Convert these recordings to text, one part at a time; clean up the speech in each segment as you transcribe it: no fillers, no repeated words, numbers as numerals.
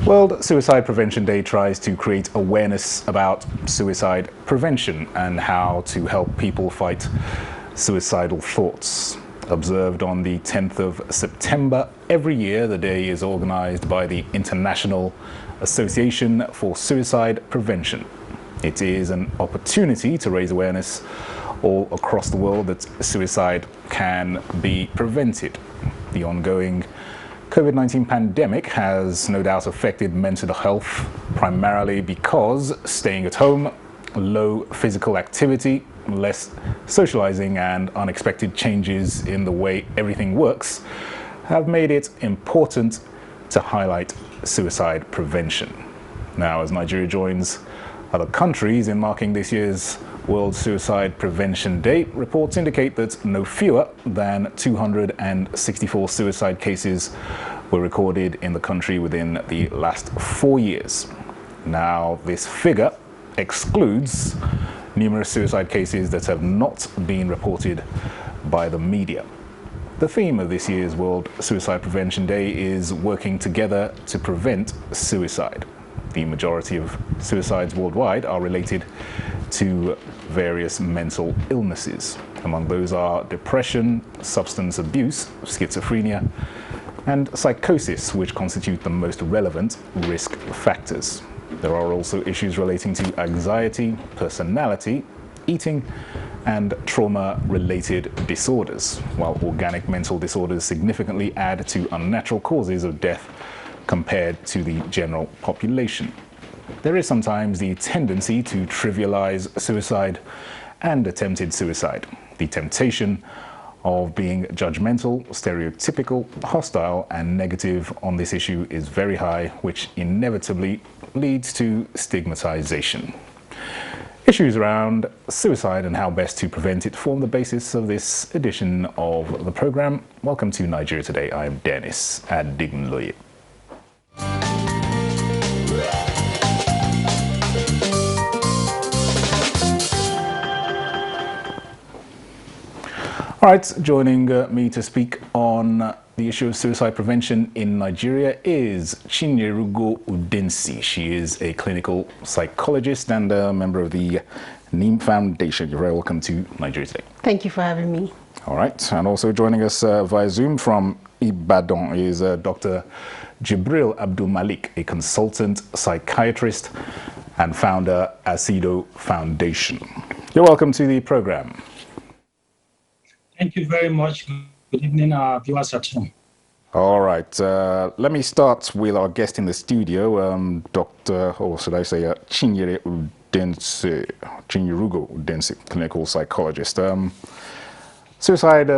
World Suicide Prevention Day tries to create awareness about suicide prevention and how to help people fight suicidal thoughts. Observed on the 10th of September every year, the day is organized by the International Association for Suicide Prevention. It is an opportunity to raise awareness all across the world that suicide can be prevented. The ongoing COVID-19 pandemic has no doubt affected mental health, primarily because staying at home, low physical activity, less socializing, and unexpected changes in the way everything works have made it important to highlight suicide prevention. Now, as Nigeria joins other countries in marking this year's World Suicide Prevention Day, reports indicate that no fewer than 264 suicide cases were recorded in the country within the last 4 years. Now, this figure excludes numerous suicide cases that have not been reported by the media. The theme of this year's World Suicide Prevention Day is working together to prevent suicide. The majority of suicides worldwide are related to various mental illnesses. Among those are depression, substance abuse, schizophrenia, and psychosis, which constitute the most relevant risk factors. There are also issues relating to anxiety, personality, eating, and trauma-related disorders, while organic mental disorders significantly add to unnatural causes of death compared to the general population. There is sometimes the tendency to trivialize suicide and attempted suicide. The temptation of being judgmental, stereotypical, hostile, and negative on this issue is very high, which inevitably leads to stigmatization. Issues around suicide and how best to prevent it form the basis of this edition of the program. Welcome to Nigeria Today. I am Dennis Adignoye. All right, joining me to speak on the issue of suicide prevention in Nigeria is Chinyerugo Udensi. She is a clinical psychologist and a member of the NIM Foundation. You're very welcome to Nigeria Today. Thank you for having me. All right, and also joining us via Zoom from Ibadan is Dr. Jibril Abdul Malik, a consultant psychiatrist and founder Asido Foundation. You're welcome to the program. Thank you very much. Good evening, viewers at home. All right. Let me start with our guest in the studio, Dr. or should I say Chinyerugo Udensi, clinical psychologist. Suicide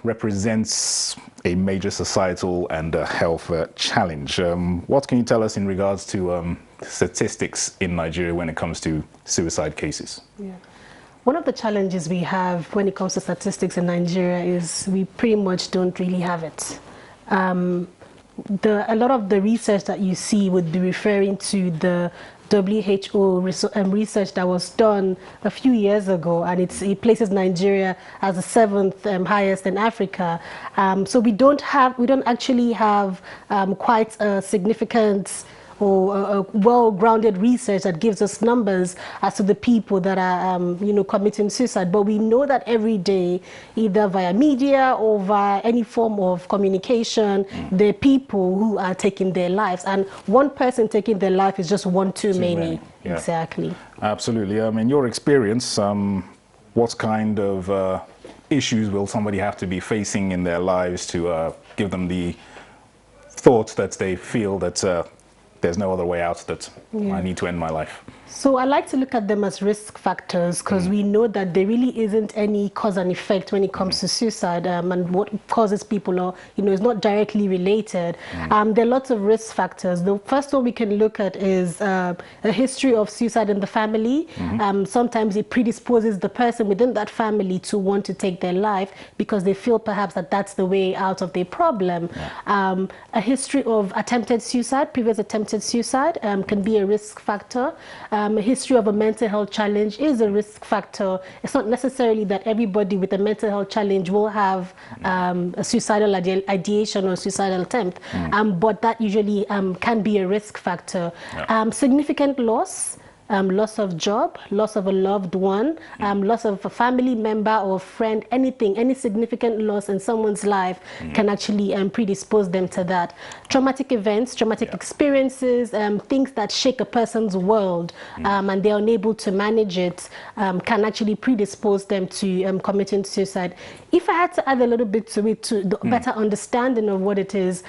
represents a major societal and health challenge. What can you tell us in regards to statistics in Nigeria when it comes to suicide cases? Yeah. One of the challenges we have when it comes to statistics in Nigeria is we pretty much don't really have it. A lot of the research that you see would be referring to the WHO research that was done a few years ago, and it places Nigeria as the 7th highest in Africa. So we don't actually have quite a significant or a well-grounded research that gives us numbers as to the people that are, committing suicide. But we know that every day, either via media or via any form of communication, there are people who are taking their lives. And one person taking their life is just one too many. Yeah. Exactly. Absolutely. In your experience, what kind of issues will somebody have to be facing in their lives to give them the thought that they feel that there's no other way out, that I need to end my life? So I like to look at them as risk factors because we know that there really isn't any cause and effect when it comes to suicide, and what causes people are, is not directly related. There are lots of risk factors. The first one we can look at is a history of suicide in the family. Sometimes it predisposes the person within that family to want to take their life because they feel perhaps that that's the way out of their problem. A history of attempted suicide, previous attempted suicide, can be a risk factor. a history of a mental health challenge is a risk factor. It's not necessarily that everybody with a mental health challenge will have a suicidal ideation or suicidal attempt, but that usually can be a risk factor. Yeah. Significant loss. Loss of job, loss of a loved one, loss of a family member or friend, anything, any significant loss in someone's life can actually predispose them to that. Traumatic events, traumatic experiences, things that shake a person's world and they're unable to manage it can actually predispose them to committing suicide. If I had to add a little bit to it, to the better understanding of what it is,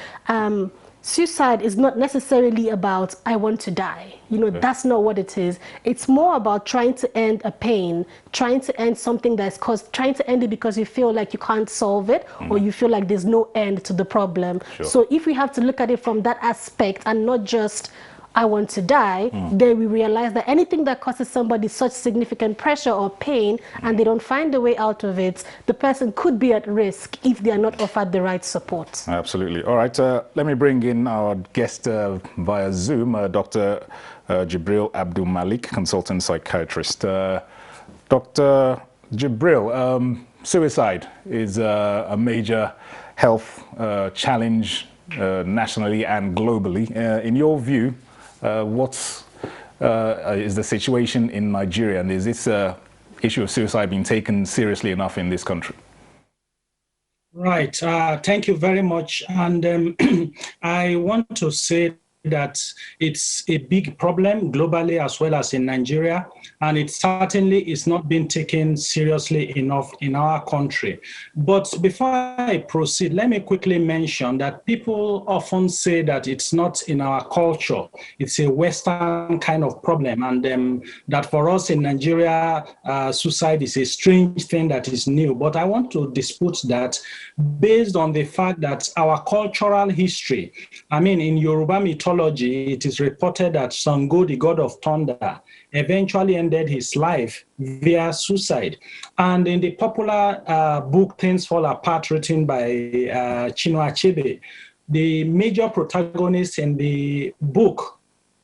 suicide is not necessarily about, I want to die. You know, that's not what it is. It's more about trying to end a pain, trying to end something that's caused, trying to end it because you feel like you can't solve it or you feel like there's no end to the problem. Sure. So if we have to look at it from that aspect and not just, I want to die, then we realize that anything that causes somebody such significant pressure or pain and they don't find a way out of it, the person could be at risk if they are not offered the right support. Absolutely. All right, let me bring in our guest via Zoom, Dr. Jibril Abdul Malik, consultant psychiatrist. Dr. Jibril, suicide is a major health challenge nationally and globally. In your view, what is the situation in Nigeria, and is this issue of suicide being taken seriously enough in this country? Right. Thank you very much. And I want to say that it's a big problem globally as well as in Nigeria, and it certainly is not being taken seriously enough in our country. But before I proceed, let me quickly mention that people often say that it's not in our culture, it's a Western kind of problem, and that for us in Nigeria, suicide is a strange thing that is new. But I want to dispute that based on the fact that our cultural history, I mean, in Yoruba mythology, it is reported that Sango, the god of thunder, eventually ended his life via suicide. And in the popular book Things Fall Apart, written by Chinua Achebe, the major protagonist in the book,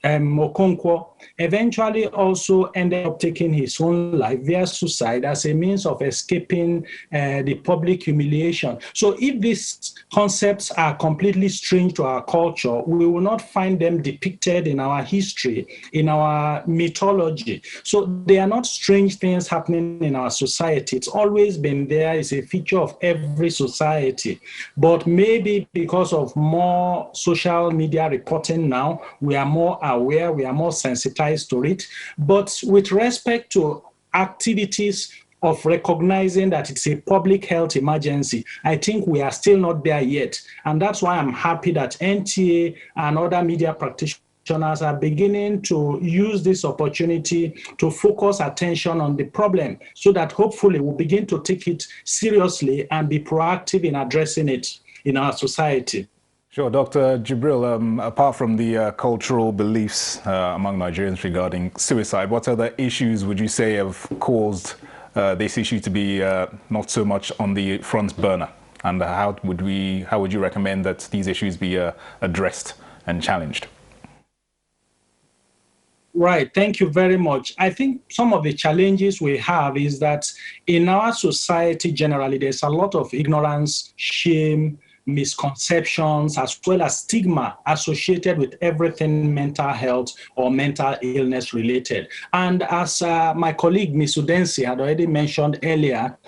Okonkwo, eventually also ended up taking his own life via suicide as a means of escaping the public humiliation. So if these concepts are completely strange to our culture, we will not find them depicted in our history, in our mythology. So they are not strange things happening in our society. It's always been there. It's a feature of every society. But maybe because of more social media reporting now, we are more aware, we are more sensitized to it. But with respect to activities of recognizing that it's a public health emergency, I think we are still not there yet. And that's why I'm happy that NTA and other media practitioners are beginning to use this opportunity to focus attention on the problem so that hopefully we'll begin to take it seriously and be proactive in addressing it in our society. Sure, Dr. Jibril, apart from the cultural beliefs among Nigerians regarding suicide, what other issues would you say have caused this issue to be not so much on the front burner? And how would you recommend that these issues be addressed and challenged? Right, thank you very much. I think some of the challenges we have is that in our society generally, there's a lot of ignorance, shame, misconceptions, as well as stigma associated with everything mental health or mental illness related. And as my colleague, Ms. Udensi, had already mentioned earlier,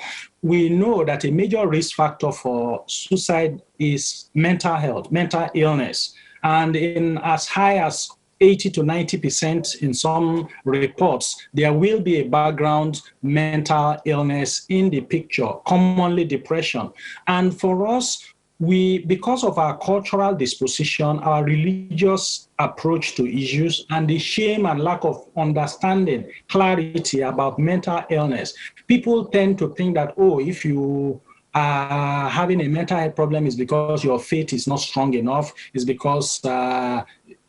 we know that a major risk factor for suicide is mental health, mental illness. And in as high as 80 to 90% in some reports, there will be a background mental illness in the picture, commonly depression. And for us, because of our cultural disposition, our religious approach to issues, and the shame and lack of understanding, clarity about mental illness, people tend to think that, oh, if you are having a mental health problem, is because your faith is not strong enough, is because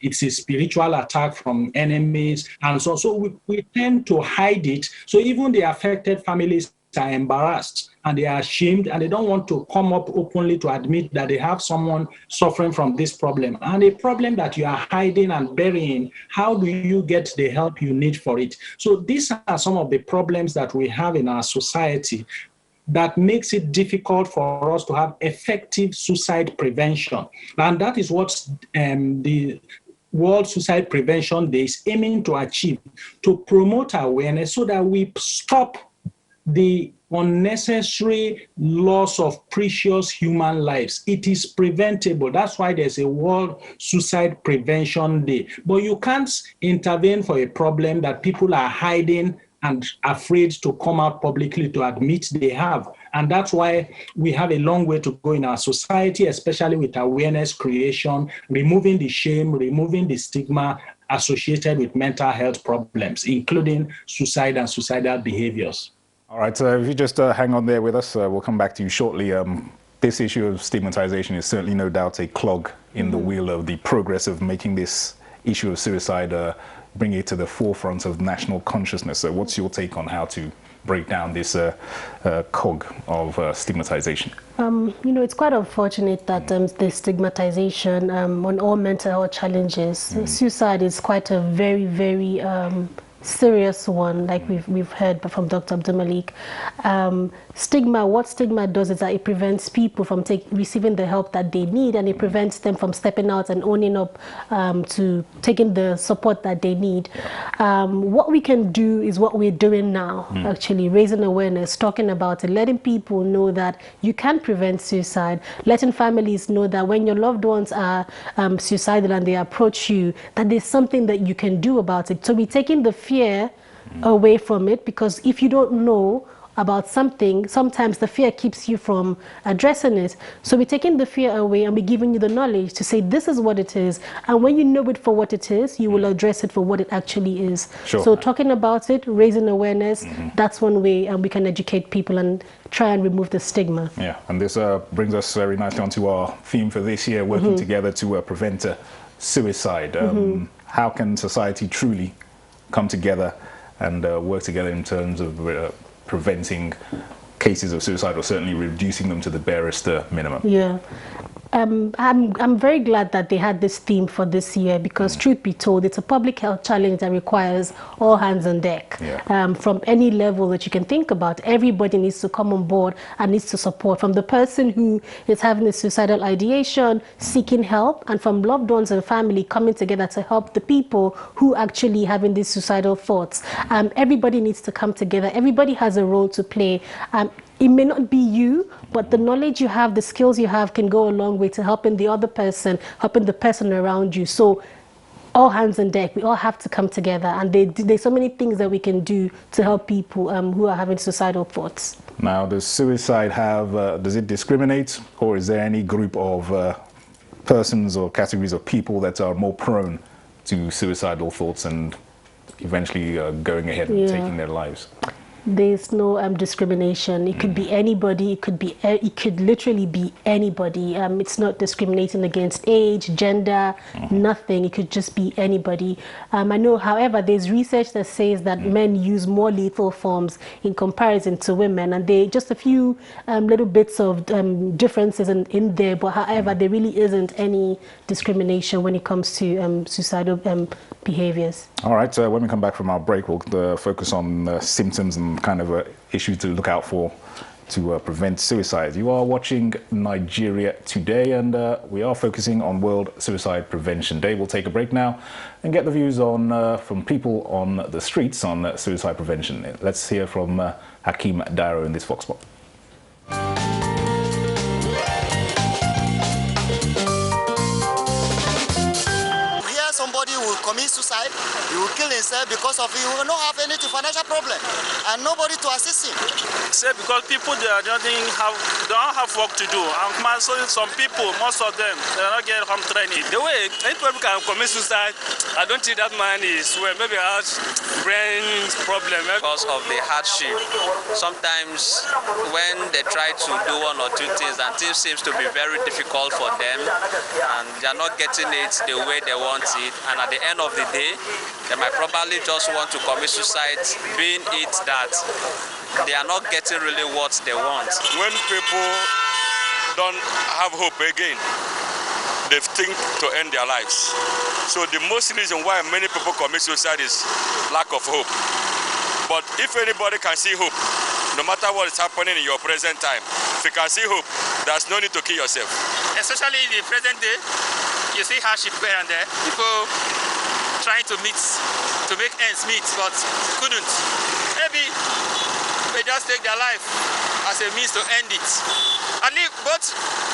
it's a spiritual attack from enemies. And so we tend to hide it. So even the affected families are embarrassed and they are ashamed and they don't want to come up openly to admit that they have someone suffering from this problem. And a problem that you are hiding and burying, how do you get the help you need for it? So these are some of the problems that we have in our society that makes it difficult for us to have effective suicide prevention. And that is what the World Suicide Prevention Day is aiming to achieve, to promote awareness so that we stop the unnecessary loss of precious human lives. It is preventable. That's why there's a World Suicide Prevention Day. But you can't intervene for a problem that people are hiding and afraid to come out publicly to admit they have. And that's why we have a long way to go in our society, especially with awareness creation, removing the shame, removing the stigma associated with mental health problems, including suicide and suicidal behaviors. All right, so if you just hang on there with us, we'll come back to you shortly. This issue of stigmatization is certainly no doubt a clog in the wheel of the progress of making this issue of suicide bring it to the forefront of national consciousness. So what's your take on how to break down this cog of stigmatization? You know, it's quite unfortunate that the stigmatization on all mental health challenges. Suicide is quite a very, very serious one, like we've heard from Dr. Abdulmalik. Stigma, what stigma does is that it prevents people from receiving the help that they need, and it prevents them from stepping out and owning up to taking the support that they need. What we can do is what we're doing now, actually raising awareness, talking about it, letting people know that you can prevent suicide, letting families know that when your loved ones are suicidal and they approach you, that there's something that you can do about it. So we're taking the fear away from it, because if you don't know about something, sometimes the fear keeps you from addressing it. So we're taking the fear away and we're giving you the knowledge to say this is what it is, and when you know it for what it is, you will address it for what it actually is. Sure. So talking about it, raising awareness, that's one way we can educate people and try and remove the stigma. Yeah, and this brings us very nicely onto our theme for this year, working together to prevent suicide. How can society truly come together and work together in terms of preventing cases of suicide, or certainly reducing them to the barest minimum? Yeah. I'm very glad that they had this theme for this year, because truth be told, it's a public health challenge that requires all hands on deck. From any level that you can think about, everybody needs to come on board and needs to support, from the person who is having a suicidal ideation, seeking help, and from loved ones and family coming together to help the people who actually having these suicidal thoughts. Everybody needs to come together. Everybody has a role to play. It may not be you, but the knowledge you have, the skills you have can go a long way to helping the other person, helping the person around you. So all hands on deck, we all have to come together, and there's so many things that we can do to help people who are having suicidal thoughts. Now, does suicide does it discriminate, or is there any group of persons or categories of people that are more prone to suicidal thoughts and eventually going ahead and taking their lives? There's no discrimination. It could be anybody. It could literally be anybody. It's not discriminating against age, gender, nothing. It could just be anybody. I know, however, there's research that says that men use more lethal forms in comparison to women, and they just a few little bits of differences in there. But however, there really isn't any discrimination when it comes to suicidal behaviors. All right. When we come back from our break, we'll focus on symptoms and kind of issues to look out for to prevent suicide. You are watching Nigeria Today, and we are focusing on World Suicide Prevention Day. We'll take a break now and get the views on from people on the streets on suicide prevention. Let's hear from Hakeem Dairo in this Fox Spot. Somebody will commit suicide, he will kill himself because of he will not have any financial problem and nobody to assist him. Say because people they don't have work to do, and so some people, most of them, they don't get home training. The way people can commit suicide, I don't think that man is well, maybe has brain problem because of the hardship. Sometimes when they try to do one or two things, and things seems to be very difficult for them, and they are not getting it the way they want it. And at the end of the day, they might probably just want to commit suicide, being it that they are not getting really what they want. When people don't have hope again, they think to end their lives. So the most reason why many people commit suicide is lack of hope. But if anybody can see hope, no matter what is happening in your present time, if you can see hope, there's no need to kill yourself. Especially in the present day, you see hardship here and there. People trying to make ends meet, but couldn't. Maybe they just take their life as a means to end it. At least both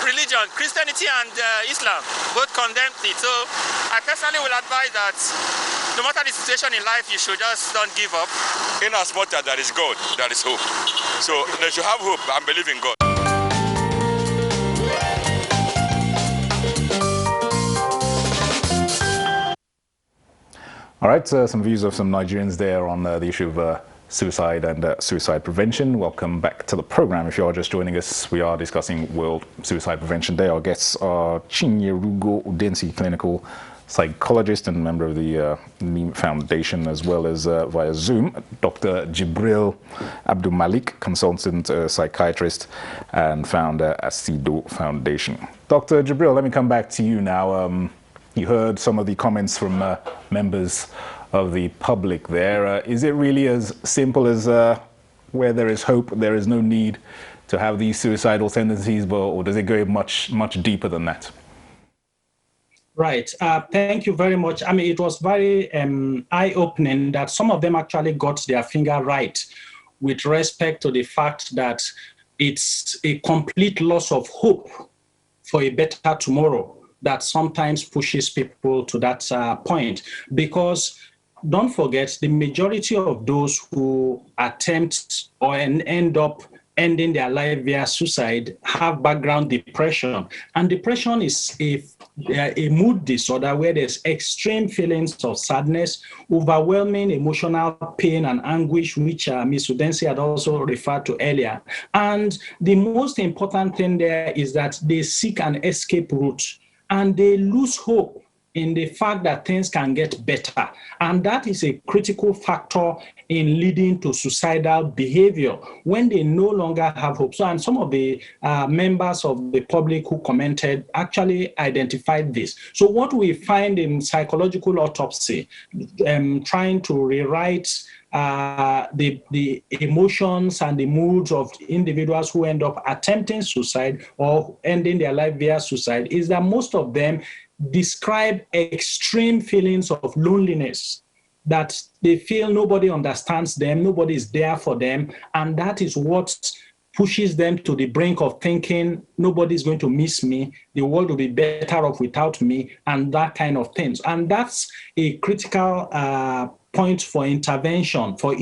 religion, Christianity and Islam, both condemn it. So I personally will advise that no matter the situation in life, you should just don't give up. In as much as there is God, there is hope. So they should have hope and believe in God. All right, some views of some Nigerians there on the issue of suicide and suicide prevention. Welcome back to the program. If you are just joining us, we are discussing World Suicide Prevention Day. Our guests are Chinyerugo Udensi, clinical psychologist and member of the NEEM Foundation, as well as via Zoom, Dr. Jibril Abdul Malik, consultant psychiatrist and founder at CIDO Foundation. Dr. Jibril, let me come back to you now. You heard some of the comments from members of the public there. Is it really as simple as where there is hope, there is no need to have these suicidal tendencies, or does it go much deeper than that? Right. Thank you very much. I mean, it was very eye-opening that some of them actually got their finger right with respect to the fact that it's a complete loss of hope for a better tomorrow that sometimes pushes people to that point. Because don't forget, the majority of those who attempt or end up ending their life via suicide have background depression. And depression is a mood disorder where there's extreme feelings of sadness, overwhelming emotional pain and anguish, which Ms. Udensi had also referred to earlier. And the most important thing there is that they seek an escape route and they lose hope in the fact that things can get better. And that is a critical factor in leading to suicidal behavior when they no longer have hope. So, and some of the members of the public who commented actually identified this. So what we find in psychological autopsy, trying to rewrite the emotions and the moods of individuals who end up attempting suicide or ending their life via suicide, is that most of them describe extreme feelings of loneliness, that they feel nobody understands them, nobody is there for them, and that is what pushes them to the brink of thinking nobody's going to miss me, the world will be better off without me, and that kind of things. And that's a critical point for intervention for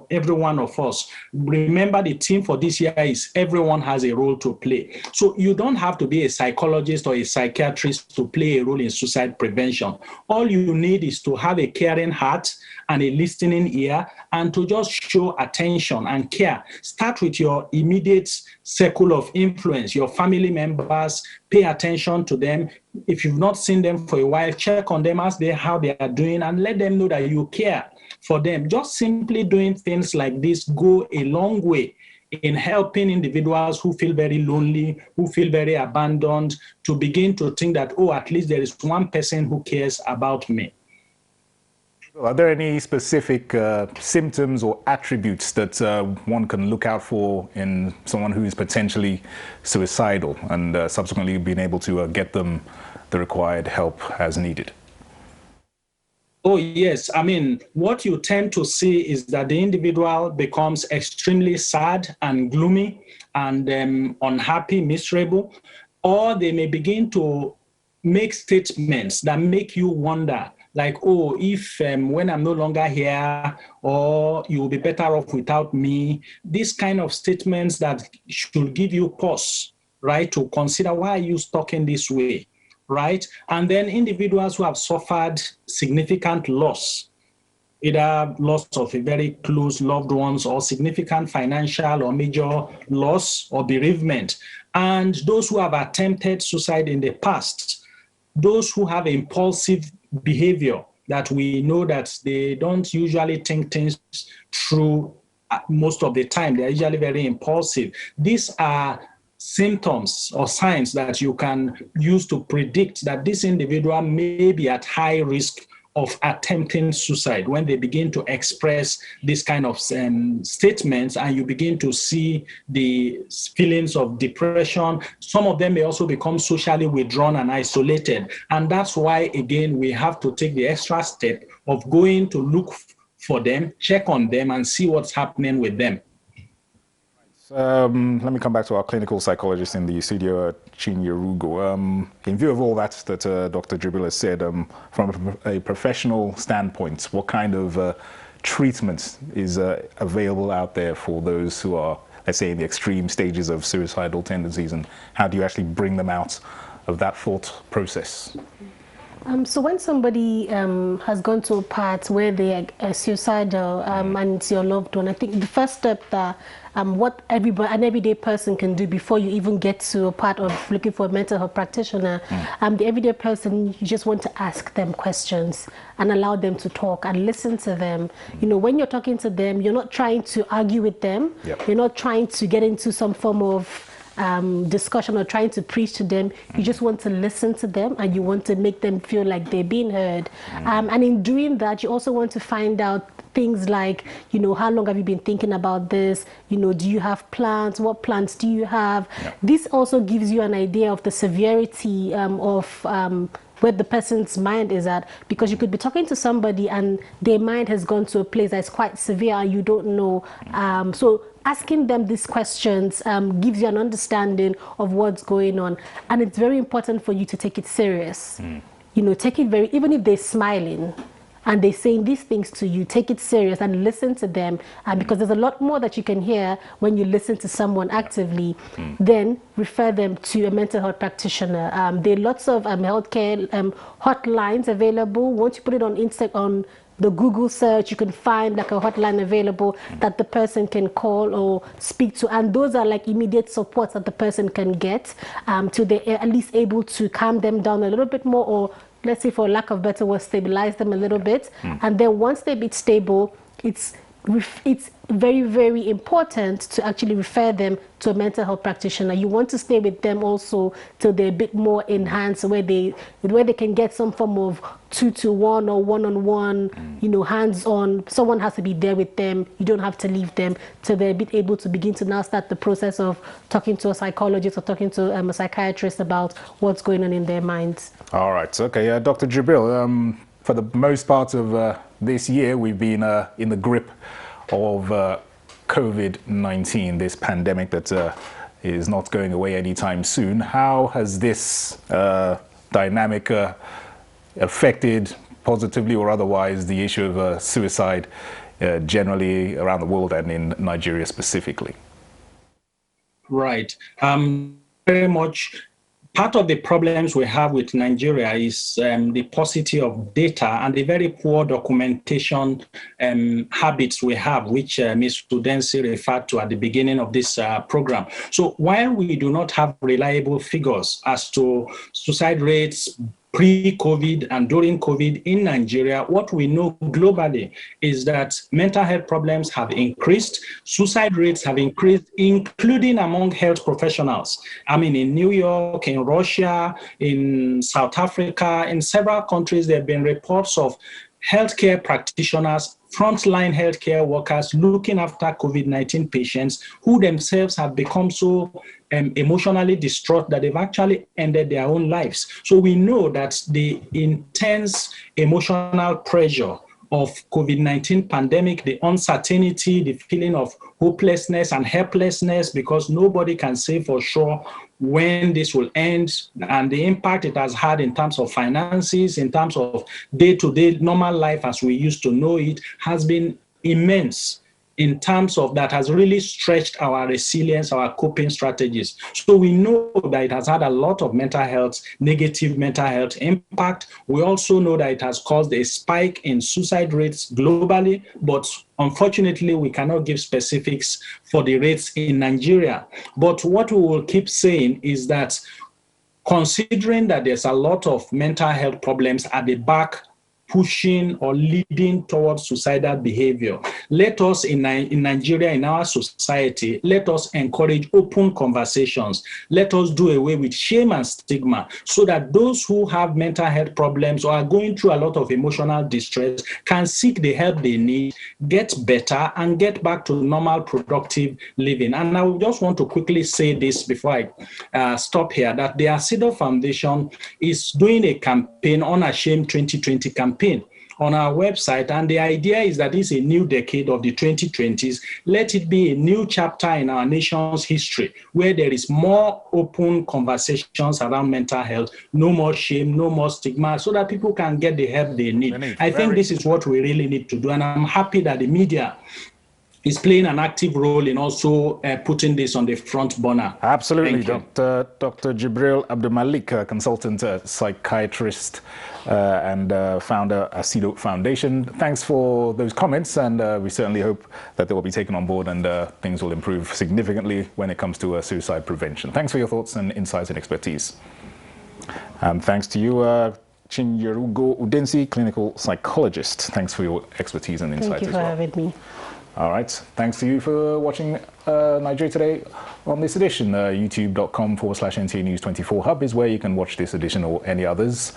every one of us. Remember, the theme for this year is everyone has a role to play. So you don't have to be a psychologist or a psychiatrist to play a role in suicide prevention. All you need is to have a caring heart and a listening ear, and to just show attention and care. Start with your immediate circle of influence, your family members. Pay attention to them. If you've not seen them for a while, check on them, ask them how they are doing, and let them know that you care for them. Just simply doing things like this go a long way in helping individuals who feel very lonely, who feel very abandoned, to begin to think that, oh, at least there is one person who cares about me. Are there any specific symptoms or attributes that one can look out for in someone who is potentially suicidal, and subsequently being able to get them the required help as needed? Oh, yes. I mean, what you tend to see is that the individual becomes extremely sad and gloomy and unhappy, miserable, or they may begin to make statements that make you wonder, like, oh, if when I'm no longer here, or you'll be better off without me. These kind of statements that should give you pause, right, to consider, why are you talking this way, right? And then individuals who have suffered significant loss, either loss of a very close loved ones or significant financial or major loss or bereavement, and those who have attempted suicide in the past, those who have impulsive behavior, that we know that they don't usually think things through most of the time. They're usually very impulsive. These are symptoms or signs that you can use to predict that this individual may be at high risk of attempting suicide. When they begin to express this kind of statements, and you begin to see the feelings of depression, some of them may also become socially withdrawn and isolated. And that's why, again, we have to take the extra step of going to look for them, check on them, and see what's happening with them. Let me come back to our clinical psychologist in the studio, Chinyerugo. In view of all that Dr. Jibril has said, from a professional standpoint, what kind of treatment is available out there for those who are, let's say, in the extreme stages of suicidal tendencies, and how do you actually bring them out of that thought process? So when somebody has gone to a part where they are suicidal and it's your loved one, I think the first step that what an everyday person can do before you even get to a part of looking for a mental health practitioner, the everyday person, you just want to ask them questions and allow them to talk and listen to them. You know, when you're talking to them, you're not trying to argue with them. Yep. You're not trying to get into some form of discussion or trying to preach to them. You just want to listen to them, and you want to make them feel like they're being heard. And in doing that, you also want to find out things like, you know, how long have you been thinking about this? You know, do you have plans? What plans do you have? Yeah. This also gives you an idea of the severity of where the person's mind is at, because you could be talking to somebody and their mind has gone to a place that's quite severe and you don't know. So asking them these questions gives you an understanding of what's going on. And it's very important for you to take it serious. You know, take it very, even if they're smiling and they're saying these things to you, take it serious and listen to them. Because there's a lot more that you can hear when you listen to someone actively. Then refer them to a mental health practitioner. There are lots of healthcare hotlines available. Once you put it on on the Google search, you can find like a hotline available that the person can call or speak to, and those are like immediate supports that the person can get till they're at least able to calm them down a little bit more, or let's say, for lack of better words, stabilize them a little bit. And then once they be stable, it's very, very important to actually refer them to a mental health practitioner. You want to stay with them also till they're a bit more enhanced, where they can get some form of 2-to-1 or one-on-one, you know, hands-on. Someone has to be there with them. You don't have to leave them till they're a bit able to begin to now start the process of talking to a psychologist or talking to a psychiatrist about what's going on in their minds. All right. Okay. Dr. Jibril, for the most part of this year, we've been in the grip of COVID-19, this pandemic that is not going away anytime soon. How has this dynamic affected, positively or otherwise, the issue of suicide generally around the world and in Nigeria specifically? Right. Very much. Part of the problems we have with Nigeria is the paucity of data and the very poor documentation habits we have, which Ms. Udensi referred to at the beginning of this program. So while we do not have reliable figures as to suicide rates pre-COVID and during COVID in Nigeria, what we know globally is that mental health problems have increased, suicide rates have increased, including among health professionals. I mean, in New York, in Russia, in South Africa, in several countries, there have been reports of healthcare practitioners, frontline healthcare workers looking after COVID-19 patients who themselves have become so emotionally distraught that they've actually ended their own lives. So we know that the intense emotional pressure of COVID-19 pandemic, the uncertainty, the feeling of hopelessness and helplessness, because nobody can say for sure when this will end, and the impact it has had in terms of finances, in terms of day-to-day normal life as we used to know it, has been immense. In terms of that, has really stretched our resilience, our coping strategies. So we know that it has had a lot of mental health, negative mental health impact. We also know that it has caused a spike in suicide rates globally, but unfortunately, we cannot give specifics for the rates in Nigeria. But what we will keep saying is that considering that there's a lot of mental health problems at the back pushing or leading towards suicidal behavior. Let us in Nigeria, in our society, let us encourage open conversations. Let us do away with shame and stigma so that those who have mental health problems or are going through a lot of emotional distress can seek the help they need, get better, and get back to normal, productive living. And I just want to quickly say this before I stop here, that the Asido Foundation is doing a campaign, Unashamed 2020 campaign, on our website, and the idea is that it's a new decade of the 2020s. Let it be a new chapter in our nation's history where there is more open conversations around mental health, no more shame, no more stigma, so that people can get the help they need. I think this is what we really need to do, and I'm happy that the media is playing an active role in also putting this on the front burner. Absolutely, Dr. Jibril Abdulmalik, consultant psychiatrist and founder Asido Foundation. Thanks for those comments, and we certainly hope that they will be taken on board and things will improve significantly when it comes to suicide prevention. Thanks for your thoughts and insights and expertise. Thanks to you, Chinyerugo Udensi, clinical psychologist. Thanks for your expertise and insights as well. Thank you for having me. All right. Thanks to you for watching Nigeria Today on this edition. YouTube.com/NTA News 24 Hub is where you can watch this edition or any others.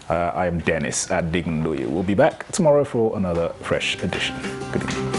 I am Dennis at Dignoye. We'll be back tomorrow for another fresh edition. Good evening.